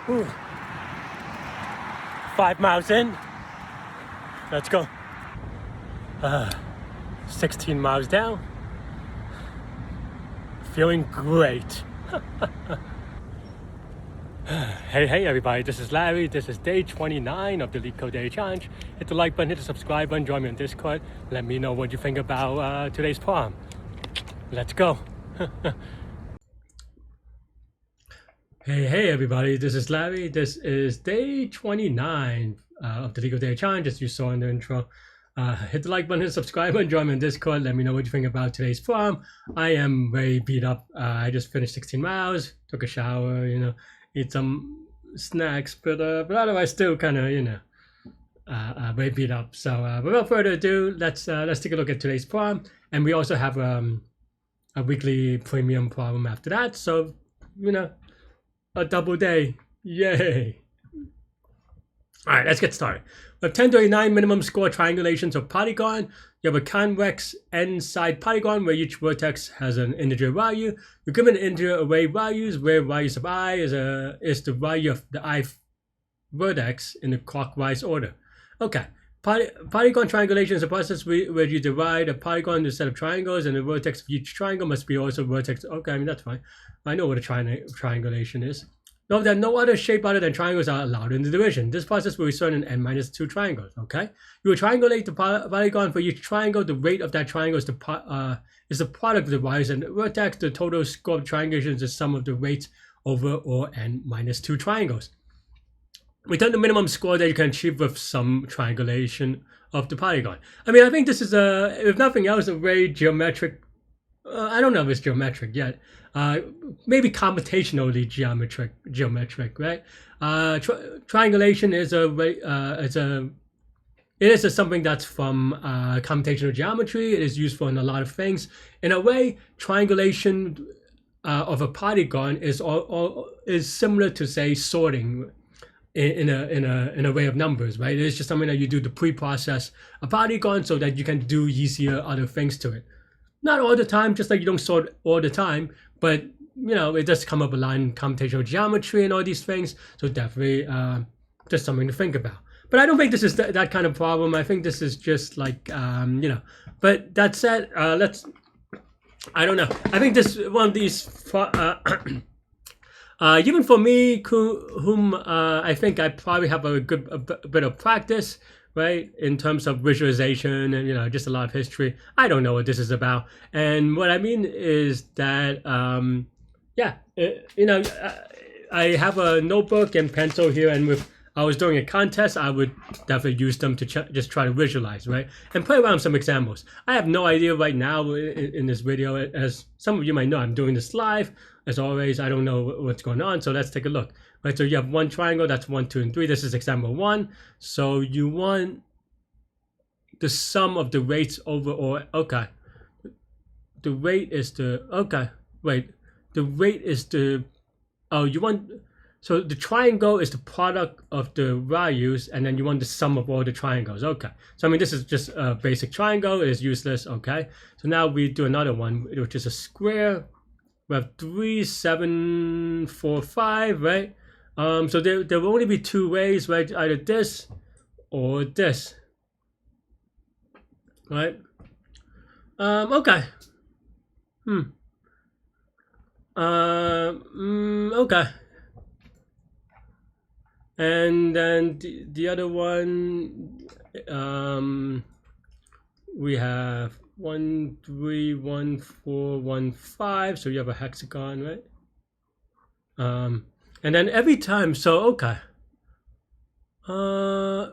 Ooh. 5 miles in. Let's go. 16 miles down. Feeling great. Hey everybody, this is Larry. This is day 29 of the Leetcode Daily Challenge. Hit the like button, hit the subscribe button, join me on Discord. Let me know what you think about today's problem. Let's go. Hey everybody, this is Larry. This is day 29 of the Leetcode Daily Challenge, as you saw in the intro. Hit the like button, hit the subscribe button, join me on Discord. Let me know what you think about today's problem. I am very beat up. I just finished 16 miles, took a shower, eat some snacks, but otherwise still kind of, very beat up. So without further ado, let's take a look at today's problem. And we also have a weekly premium problem after that. So, a double day. Yay. All right, let's get started. We have 1039 minimum score triangulations of Polygon. You have a convex n-side polygon where each vertex has an integer value. You're given integer array values where values of I is the value of the I vertex in the clockwise order. Okay, polygon triangulation is a process where you divide a polygon into a set of triangles, and the vertex of each triangle must be also vertex. Okay, I mean, that's fine. I know what a triangulation is. Note that no other shape other than triangles are allowed in the division. This process will result in n-2 triangles, okay? You will triangulate the polygon for each triangle. The rate of that triangle is the product of the values and the vertex. The total score of triangulation is the sum of the rates over all n-2 triangles. Return the minimum score that you can achieve with some triangulation of the polygon. I mean, I think this is, if nothing else, a very geometric. I don't know if it's geometric yet. Maybe computationally geometric, right? Triangulation is something that's from computational geometry. It is useful in a lot of things. In a way, triangulation of a polygon is similar to, say, sorting in a way of numbers, right? It's just something that you do to pre-process a polygon so that you can do easier other things to it. Not all the time, just like you don't sort all the time, but it does come up a lot in computational geometry and all these things. So definitely just something to think about. But I don't think this is that kind of problem. I think this is just like, but that said, I don't know. I think this one of these, even for me, whom I think I probably have a bit of practice, right, in terms of visualization and just a lot of history. I don't know what this is about, and what I mean is that I have a notebook and pencil here, and if I was doing a contest, I would definitely use them to just try to visualize, right, and play around with some examples. I have no idea right now in this video. As some of you might know, I'm doing this live. As always, I don't know what's going on, so let's take a look. Right, so you have one triangle, that's 1, 2, and 3. This is example 1. So you want the sum of the rates over all. Okay, the rate is the, okay, wait, the rate is the, oh, you want, so the triangle is the product of the values, and then you want the sum of all the triangles. Okay, so I mean, this is just a basic triangle. It is useless. Okay, so now we do another one, which is a square. We have 3, 7, 4, 5, right? So there will only be two ways, right? Either this or this, right? Okay. Okay. And then the other one, we have 1, 3, 1, 4, 1, 5. So you have a hexagon, right? And then every time, so okay,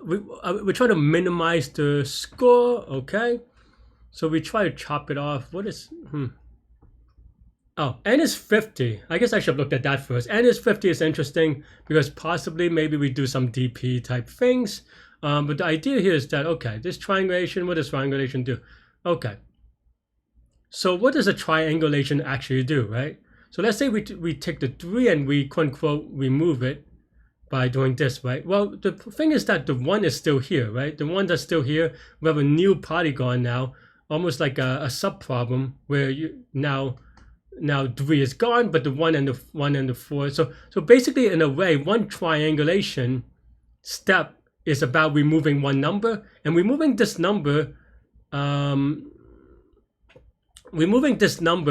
we try to minimize the score. Okay, so we try to chop it off. What is oh, n is 50. I guess I should have looked at that first. N is 50 is interesting because possibly maybe we do some DP type things. But the idea here is that, okay, this triangulation, what does triangulation do? Okay, so what does a triangulation actually do, right? So let's say we take the 3 and we quote unquote remove it by doing this, right? Well, the thing is that the 1 is still here, right? The 1 that's still here, we have a new polygon now, almost like a sub problem where you now now 3 is gone, but the 1 and the 4. So basically, in a way, one triangulation step is about removing one number, and removing this number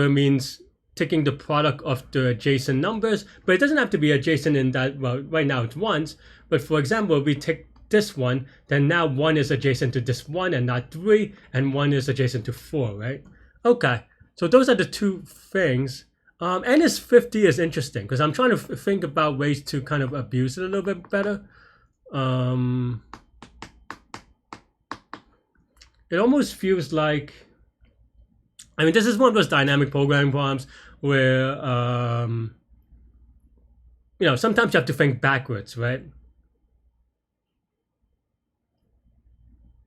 means taking the product of the adjacent numbers, but it doesn't have to be adjacent in that, well, right now it's ones, but for example, we take this one, then now 1 is adjacent to this 1 and not 3, and 1 is adjacent to 4, right? Okay, so those are the two things. And this 50 is interesting because I'm trying to think about ways to kind of abuse it a little bit better. It almost feels like, I mean, this is one of those dynamic programming problems where, you know, sometimes you have to think backwards, right?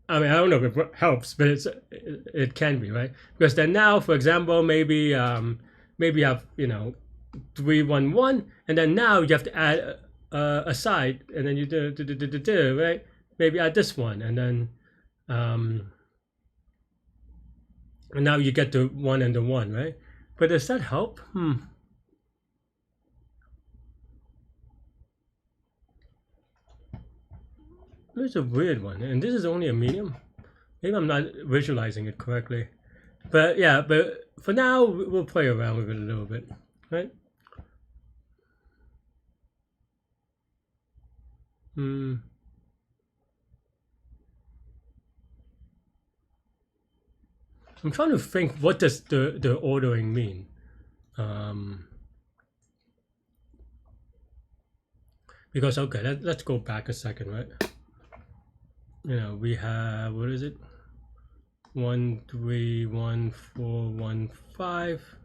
I mean, I don't know if it helps, but it can be, right? Because then now, for example, maybe you have, you know, 3, 1, 1, and then now you have to add a side, and then you do, right? Maybe add this one, and then and now you get the 1 and the 1, right? But does that help? It's a weird one, and this is only a medium. Maybe I'm not visualizing it correctly. But yeah, but for now, we'll play around with it a little bit, right? I'm trying to think, what does the ordering mean? Because, okay, let's go back a second, right? You know, we have, what is it? 1, 3, 1, 4, 1, 5,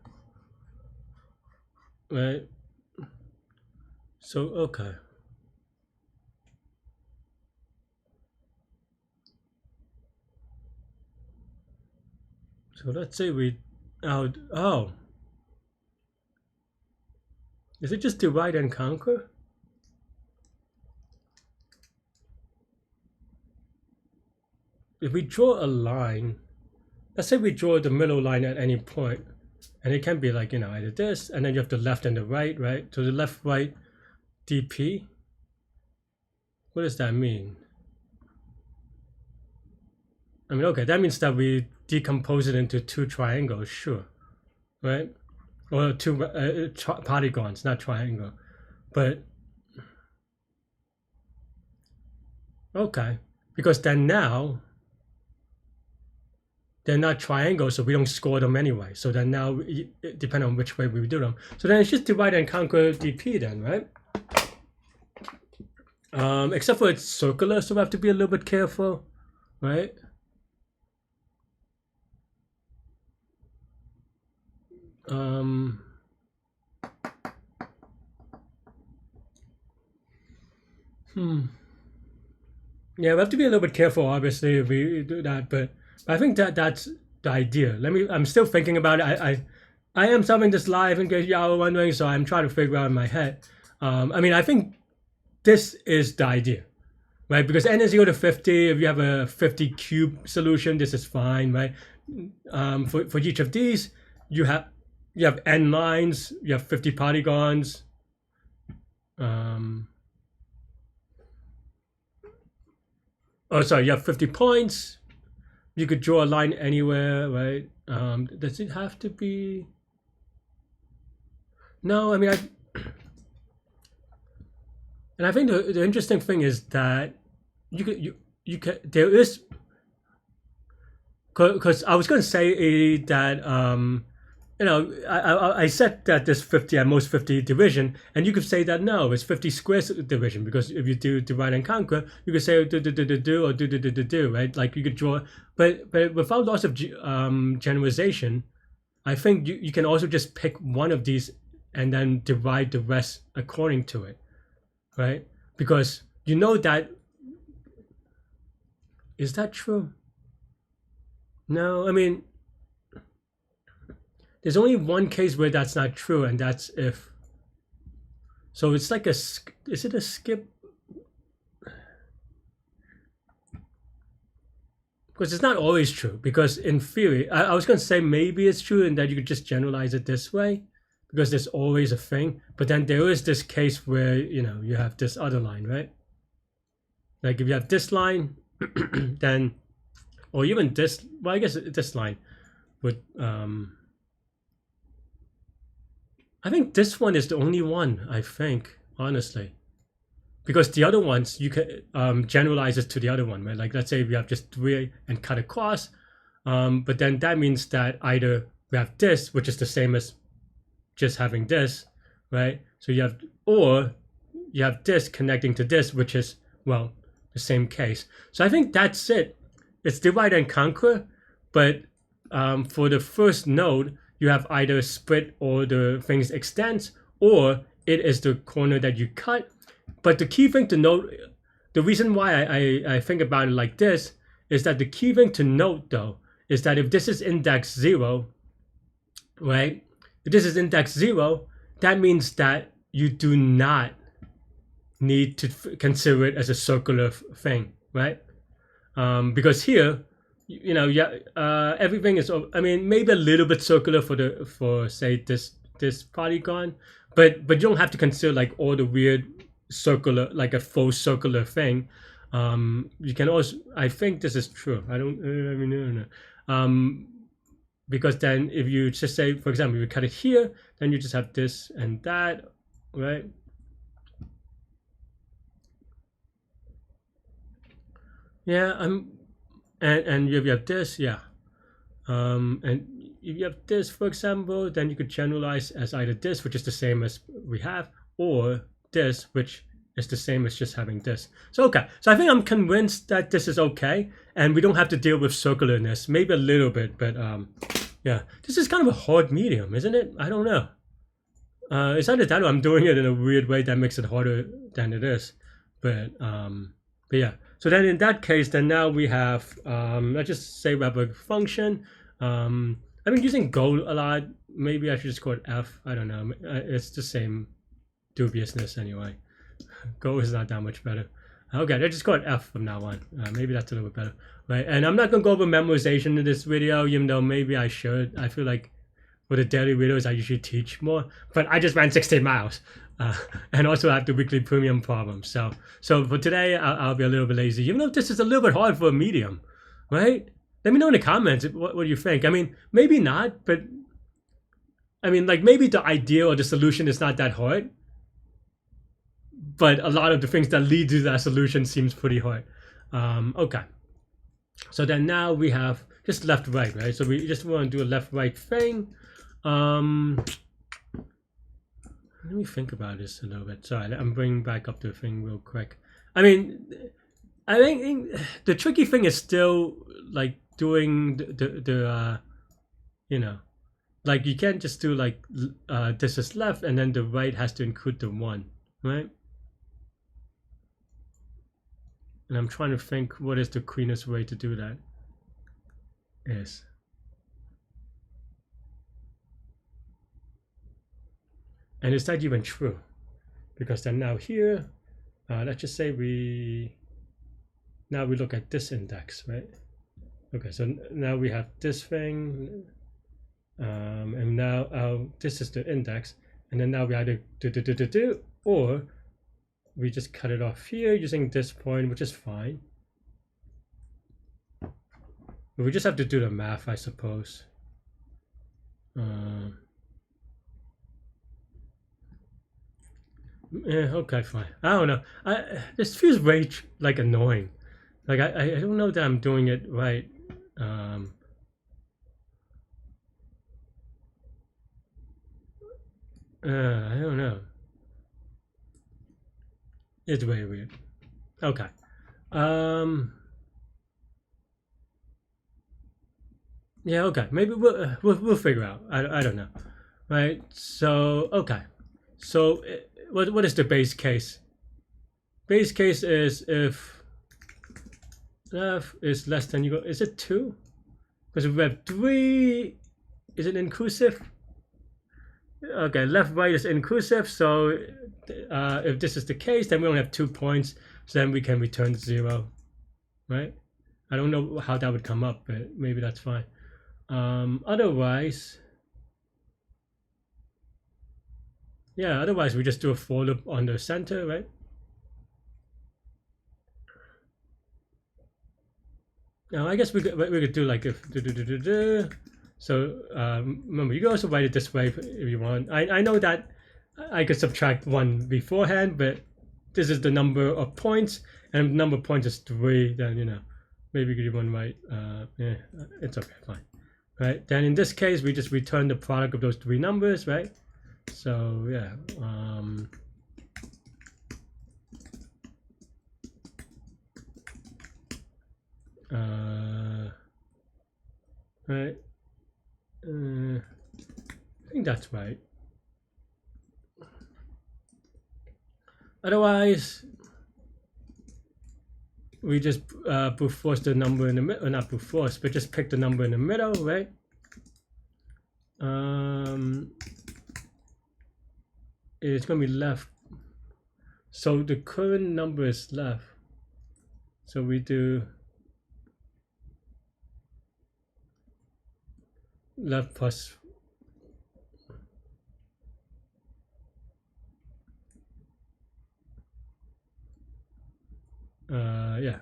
right? So, okay. So let's say we, oh. Is it just divide and conquer? If we draw a line, let's say we draw the middle line at any point, and it can be like, you know, either this, and then you have the left and the right, right? So the left, right, DP. What does that mean? I mean, okay, that means that we decompose it into 2 triangles, sure, right? Or 2 polygons, not triangle, but okay, because then now they're not triangles, so we don't score them anyway. So then now, depending on which way we do them, so then it's just divide and conquer DP then, right? Except for it's circular, so we have to be a little bit careful, right? Yeah, we have to be a little bit careful, obviously, if we do that, but I think that's the idea. I'm still thinking about it. I am solving this live in case y'all are wondering, so I'm trying to figure out in my head. I mean, I think this is the idea, right? Because n is equal to 50. If you have a 50 cube solution, this is fine, right? For each of these, you have n lines, you have 50 polygons. Oh, sorry, you have 50 points. You could draw a line anywhere, right? Does it have to be? No, I mean, and I think the interesting thing is that you can there is, because I was going to say that you know, I said that there's 50 at most 50 division, and you could say that no, it's 50 squares division, because if you do divide and conquer, you could say do, right? Like you could draw, but without loss of generalization, I think you can also just pick one of these and then divide the rest according to it, right? Because you know that, is that true? No, I mean, there's only one case where that's not true, and that's if. So it's like is it a skip? because it's not always true. Because in theory, I was going to say maybe it's true and that you could just generalize it this way, because there's always a thing. But then there is this case where, you know, you have this other line, right? Like if you have this line, then, or even this, well, I guess this line would, I think this one is the only one, I think, honestly. Because the other ones, you can generalize it to the other one, right? Like let's say we have just 3 and cut across, but then that means that either we have this, which is the same as just having this, right? So you have, or you have this connecting to this, which is, well, the same case. So I think that's it. It's divide and conquer, but for the first node, you have either split or the things extends, or it is the corner that you cut. But the key thing to note, the reason why I think about it like this is that the key thing to note though, is that if this is index 0, right? If this is index 0, that means that you do not need to consider it as a circular thing, right? Because here, you know, yeah, everything is, I mean, maybe a little bit circular for say this polygon, but you don't have to consider like all the weird circular, like a faux circular thing. You can also, I think this is true. I don't know. Because then if you just say, for example, you cut it here, then you just have this and that, right? Yeah, and if you have this, yeah. And if you have this, for example, then you could generalize as either this, which is the same as we have, or this, which is the same as just having this. So okay, so I think I'm convinced that this is okay, and we don't have to deal with circularness, maybe a little bit, but yeah, this is kind of a hard medium, isn't it? I don't know. It's either that or I'm doing it in a weird way that makes it harder than it is, but yeah. So then in that case, then now we have, let's just say we have a function. I've been using Go a lot. Maybe I should just call it F. I don't know. It's the same dubiousness anyway. Go is not that much better. Okay, let's just call it F from now on. Maybe that's a little bit better, right? And I'm not gonna go over memorization in this video, even though maybe I should. I feel like for the daily videos, I usually teach more, but I just ran 16 miles. And also have the weekly premium problem. So for today, I'll be a little bit lazy, even though this is a little bit hard for a medium, right? Let me know in the comments what do you think. I mean, maybe not, but I mean, like maybe the idea or the solution is not that hard, but a lot of the things that lead to that solution seems pretty hard. Okay, so then now we have just left right, right? So we just want to do a left right thing. Let me think about this a little bit. Sorry, I'm bringing back up the thing real quick. I mean, I think the tricky thing is still like doing the you know, like you can't just do like this is left and then the right has to include the 1, right? And I'm trying to think what is the cleanest way to do that is. And is that even true? Because then now here, let's just say now we look at this index, right? Okay, so now we have this thing, and now this is the index, and then now we either do, or we just cut it off here using this point, which is fine. But we just have to do the math, I suppose. Yeah, okay, fine. I don't know. This feels way like annoying. Like I don't know that I'm doing it right. I don't know. It's way weird. Okay. Yeah. Okay. Maybe we'll figure out. I don't know. Right. So okay. So. What is the base case? Base case is if f is less than equal. Is it 2? Because if we have 3, is it inclusive? Okay, left right is inclusive. So if this is the case, then we only have 2 points. So then we can return 0, right? I don't know how that would come up, but maybe that's fine. Otherwise, yeah, otherwise we just do a for loop on the center, right? Now I guess we could do like if so remember, you can also write it this way if you want. I know that I could subtract 1 beforehand, but this is the number of points, and if the number of points is 3, then you know, maybe you could even write yeah, it's okay, fine, right? Then in this case we just return the product of those 3 numbers, right? So yeah, right, I think that's right. Otherwise, we just brute force the number in the middle, not brute force, but just pick the number in the middle, right? It's gonna be left. So the current number is left. So we do left plus yeah.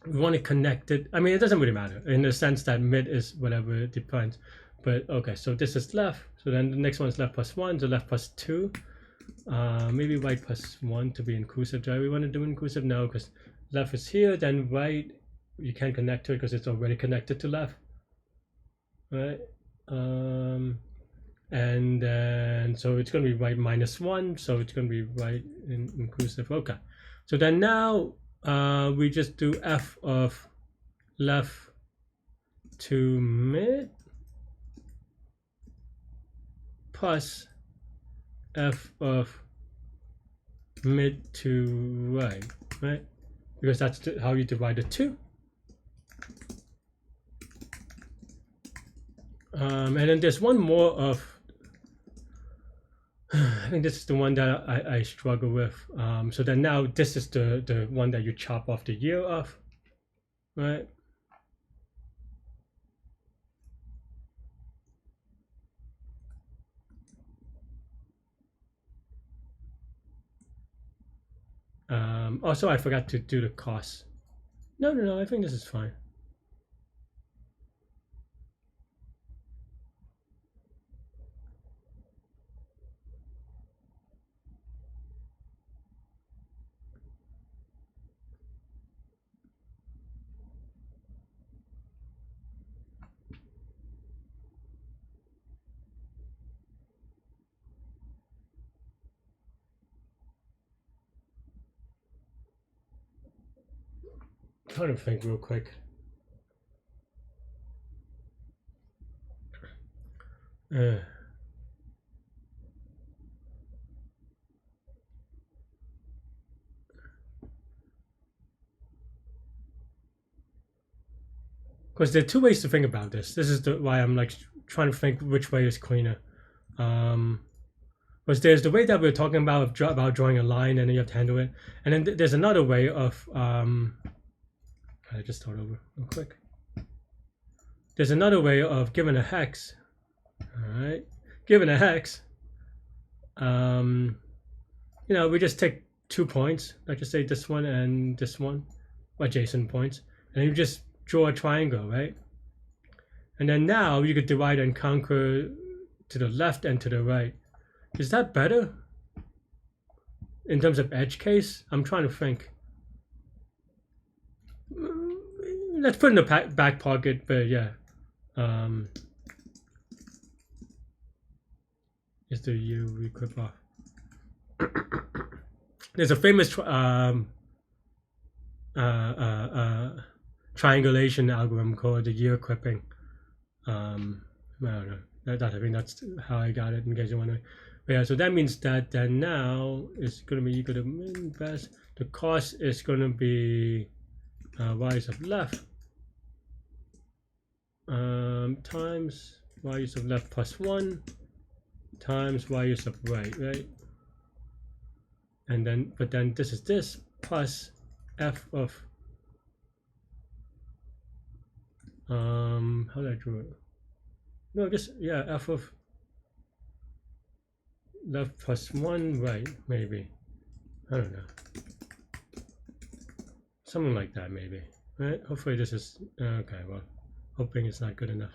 We want to connect it. I mean, it doesn't really matter in the sense that mid is whatever it depends. But okay, so this is left. So then the next one is left plus 1, so left plus 2. Maybe right plus 1 to be inclusive. Do we want to do inclusive? No, because left is here, then right, you can't connect to it because it's already connected to left. Right? And then, so it's going to be right minus 1, so it's going to be right inclusive. Okay. So then now we just do f of left to mid plus f of mid to right, right? Because that's how you divide the 2. And then there's one more of, I think this is the one that I struggle with. So then now this is the one that you chop off the year of, right? Also, I forgot to do the cost. No, I think this is fine. Trying to think real quick. Because there are 2 ways to think about this. This is why I'm like trying to think which way is cleaner. Because there's the way that we're talking about drawing a line and then you have to handle it, and then there's another way of I just start over real quick. There's another way of given a hex. All right, given a hex, you know, we just take 2 points, like just say this one and this one, adjacent points, and you just draw a triangle, right? And then now you could divide and conquer to the left and to the right. Is that better in terms of edge case? I'm trying to think. Let's put in the back pocket, but yeah. Is the U we clip off? There's a famous triangulation algorithm called the year clipping. I don't know. I think that's how I got it, in case you want to. But yeah, so that means that then now it's going to be equal to min best. The cost is going to be y sub left times y sub left plus 1 times y sub right, right? And then, but then this is this plus f of How did I draw it? No, just, yeah, f of left plus 1 right, maybe. I don't know. Something like that, maybe. Right? Hopefully this is okay. Well, hoping it's not good enough.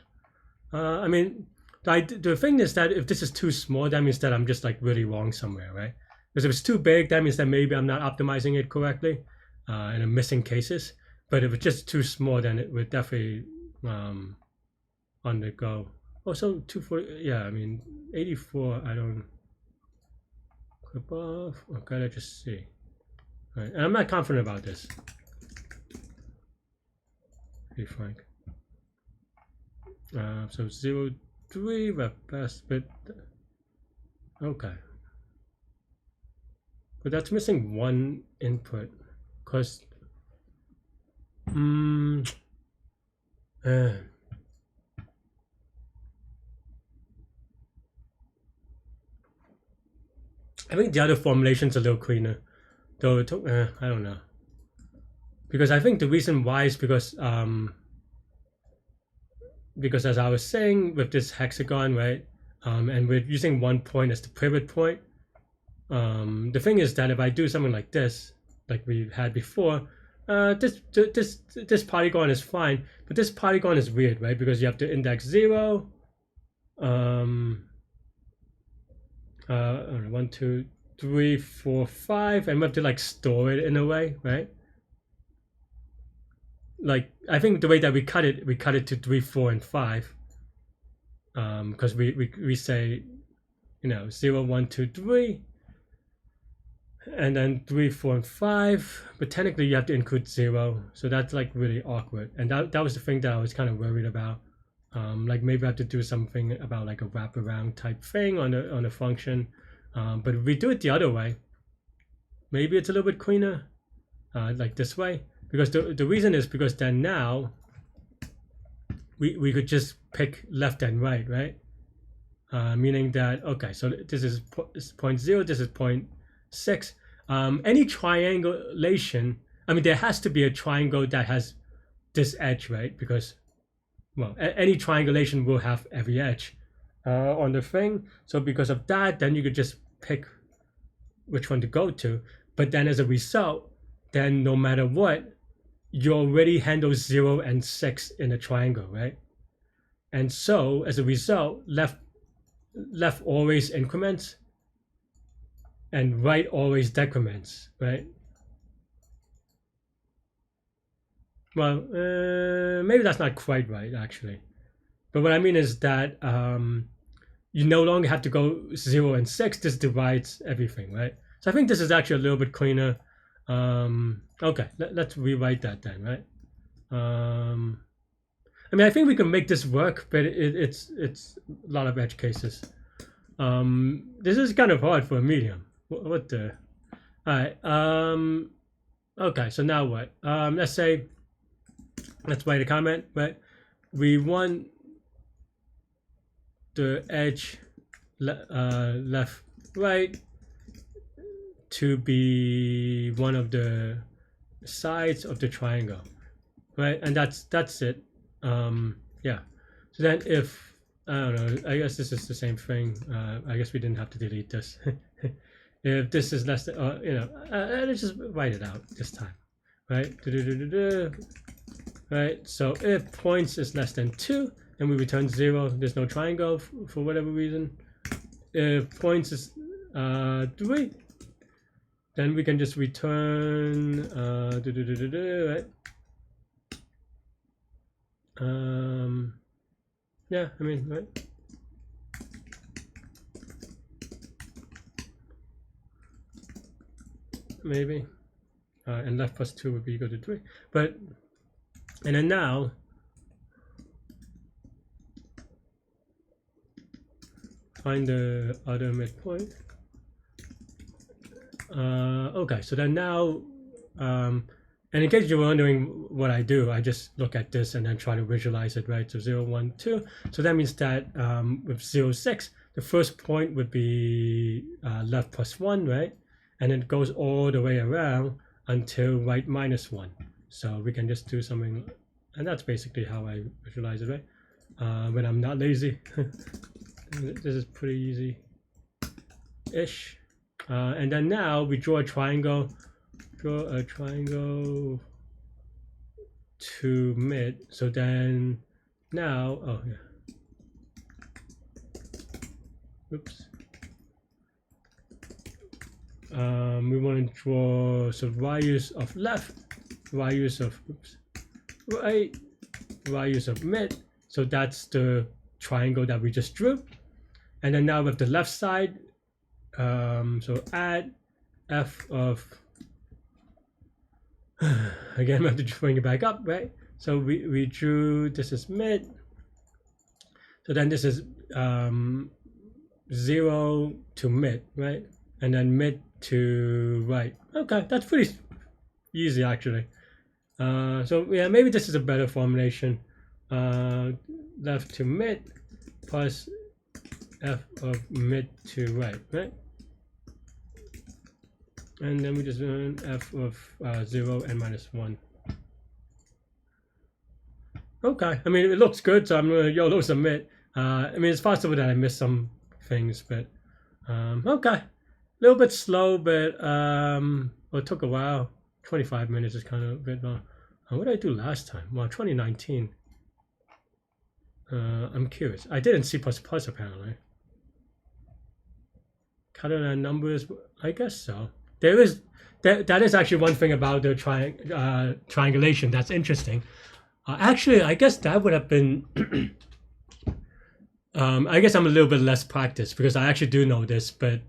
I mean, the thing is that if this is too small, that means that I'm just like really wrong somewhere, right? Because if it's too big, that means that maybe I'm not optimizing it correctly, and I'm missing cases. But if it's just too small, then it would definitely undergo. Oh, so 240. Yeah, I mean 84. I don't clip off. Okay, let's just see. All right, and I'm not confident about this. Be frank. So 0, 3 at best, but okay. But that's missing one input, cause I think the other formulation's a little cleaner, though. I don't know, because I think the reason why is because as I was saying with this hexagon, right, and we're using 1 point as the pivot point. The thing is that if I do something like this, like we had before, this polygon is fine, but this polygon is weird, right? Because you have to index 0. 1, 2, 3, 4, 5, and we have to like store it in a way, right? Like I think the way that we cut it to 3, 4, and 5, because we say, 0, 1, 2, 3. And then 3, 4, and 5, but technically you have to include 0, so that's like really awkward. And that was the thing that I was kind of worried about. Like maybe I have to do something about like a wraparound type thing on a function. But if we do it the other way, maybe it's a little bit cleaner, like this way. Because the reason is because then now we could just pick left and right, right? Meaning that, okay, so this is 0.0, this is 0.6. Any triangulation, I mean, there has to be a triangle that has this edge, right? Because, well, any triangulation will have every edge on the thing. So because of that, then you could just pick which one to go to. But then as a result, then no matter what, you already handle 0 and 6 in a triangle, right? And so as a result, left always increments and right always decrements, right? Well, maybe that's not quite right, actually. But what I mean is that you no longer have to go 0 and 6. This divides everything, right? So I think this is actually a little bit cleaner. Okay, let's rewrite that then, right? I mean, I think we can make this work, but it's a lot of edge cases. This is kind of hard for a medium. What the? All right. Okay, so now what? Let's write a comment, but we want the edge left, right to be one of the sides of the triangle, right? And that's it. Yeah. So then if, I don't know, I guess this is the same thing. I guess we didn't have to delete this. If this is less than, let's just write it out this time, right? Right, so if points is less than 2, and we return 0, there's no triangle for whatever reason. If points is 3, then we can just return right? Yeah, I mean, right? Maybe. And left plus 2 would be equal to 3. But, and then now, find the other midpoint. Okay, so then now, and in case you're wondering what I do, I just look at this and then try to visualize it, right? So 0, 1, 2. So that means that with 0, 6, the first point would be left plus 1, right? And it goes all the way around until right minus 1. So we can just do something And that's basically how I visualize it, right? When I'm not lazy. This is pretty easy-ish. And then now we draw a triangle. Draw a triangle to mid. So then now, oh yeah. Oops. We want to draw values of left, values of right, values of mid. So that's the triangle that we just drew. And then now with the left side, so add f of, again, I have to bring it back up, right? So we drew, this is mid. So then this is 0 to mid, right? And then mid to right. Okay, that's pretty easy actually. So yeah, maybe this is a better formulation. Left to mid plus f of mid to right, right? And then we just run f of 0 and -1. Okay, I mean, it looks good, so I'm gonna YOLO submit. I mean, it's possible that I missed some things, but okay. A little bit slow, but well, it took a while. 25 minutes is kind of a bit long. What did I do last time? Well, 2019. I'm curious. I did in C++ apparently. Catalan numbers, I guess so. There is that is actually one thing about the triangulation that's interesting. Actually, I guess that would have been. I guess I'm a little bit less practiced because I actually do know this, but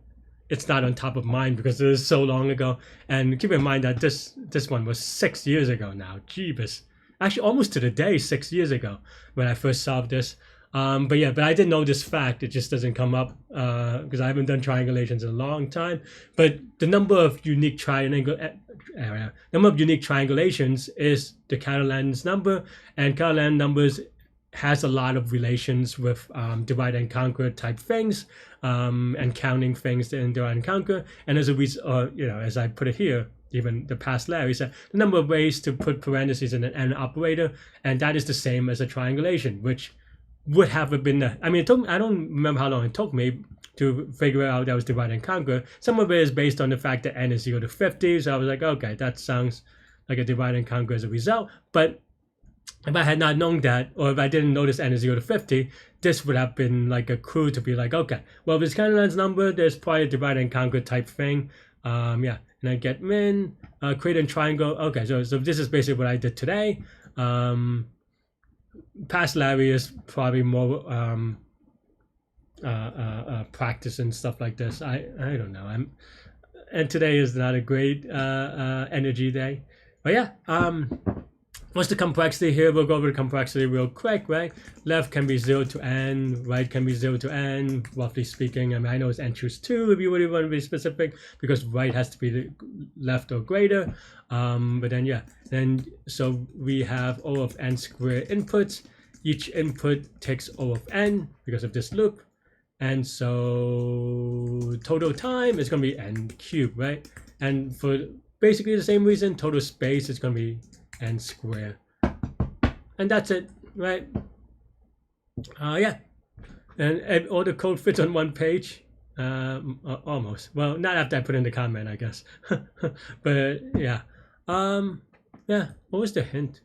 it's not on top of mind because it was so long ago. And keep in mind that this one was 6 years ago now. Jeebus. Actually, almost to the day, 6 years ago when I first solved this. But yeah, but I didn't know this fact. It just doesn't come up because I haven't done triangulations in a long time. But the number of unique triangulations is the Catalan's number, and Catalan numbers has a lot of relations with divide and conquer type things and counting things in divide and conquer. And as a result, you know, as I put it here, even the past Larry said the number of ways to put parentheses in an AND operator, and that is the same as a triangulation, which would have been I mean, it took, I don't remember how long it took me to figure out that was divide and conquer. Some of it is based on the fact that n is 0 to 50, so I was like, okay, that sounds like a divide and conquer as a result. But if I had not known that, or if I didn't notice n is 0 to 50, this would have been like a clue to be like, okay, well, if it's Catalan's number, there's probably a divide and conquer type thing. Yeah, and I get min, create a triangle. Okay, so this is basically what I did today. Past Larry is probably more practice and stuff like this. I don't know. And today is not a great energy day. But yeah, what's the complexity here? We'll go over the complexity real quick, right? Left can be 0 to n, right can be 0 to n, roughly speaking. I mean, I know it's n choose 2 if you really want to be specific, because right has to be the left or greater. But then, yeah, then so we have O of n squared inputs. Each input takes O of n because of this loop. And so total time is going to be n cubed, right? And for basically the same reason, total space is going to be n squared. And that's it, right? Yeah. And all the code fits on one page. Almost. Well, not after I put in the comment, I guess. But yeah. Yeah, what was the hint?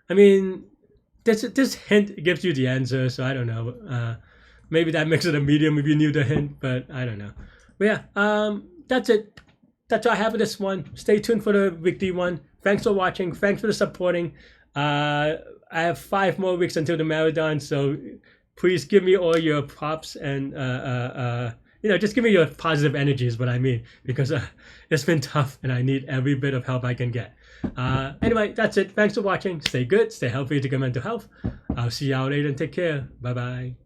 I mean, this hint gives you the answer, so I don't know. Maybe that makes it a medium if you knew the hint, but I don't know. But yeah, that's it. That's all I have for this one. Stay tuned for the weekly one. Thanks for watching. Thanks for the supporting. I have 5 more weeks until the marathon, so please give me all your props and you know, just give me your positive energy is what I mean, because it's been tough and I need every bit of help I can get. Anyway, that's it. Thanks for watching. Stay good, stay healthy to good mental health. I'll see y'all later and take care. Bye-bye.